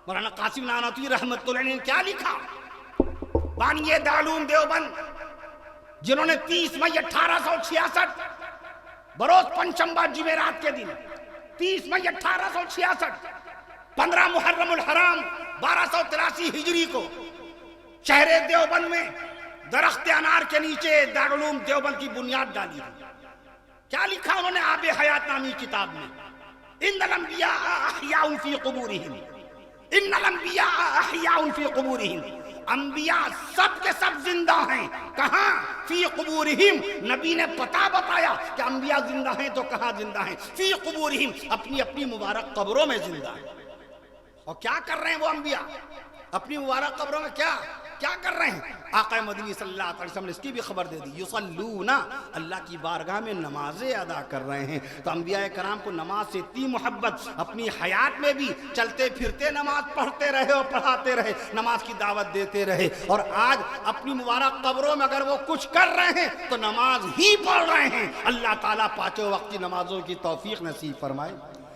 مولانا قاسم نانوتوی رحمۃ اللہ علیہ نے کیا لکھا؟ بانی دارالعلوم دیوبند جنہوں نے 30 مئی 1866 بروز پنچمبا جمعرات کے دن 30 مئی 1866 15 محرم الحرام 1283 ہجری کو شہر دیوبند میں درخت انار کے نیچے دارالعلوم دیوبند کی بنیاد ڈالی ہے۔ کیا لکھا انہوں نے آب حیات نامی کتاب میں؟ ان الانبیاء احیاء فی قبورہم، ان الانبیاء احیاء فی قبورہم، انبیاء سب کے سب زندہ ہیں۔ کہاں؟ فی قبورہم، نبی نے پتہ بتایا کہ انبیاء زندہ ہیں تو کہاں زندہ ہیں؟ فی قبورہم، اپنی اپنی مبارک قبروں میں زندہ ہیں۔ اور کیا کر رہے ہیں وہ انبیاء اپنی مبارک قبروں میں؟ کیا کر رہے ہیں؟ آقا مدنی صلی اللہ علیہ وسلم نے اس کی بھی خبر دے دی، یصلون، اللہ کی بارگاہ میں نمازیں ادا کر رہے ہیں۔ تو انبیاء کرام کو نماز سے اتنی محبت، اپنی حیات میں بھی چلتے پھرتے نماز پڑھتے رہے اور پڑھاتے رہے، نماز کی دعوت دیتے رہے، اور آج اپنی مبارک قبروں میں اگر وہ کچھ کر رہے ہیں تو نماز ہی پڑھ رہے ہیں۔ اللہ تعالیٰ پانچوں وقت کی نمازوں کی توفیق نصیب فرمائے۔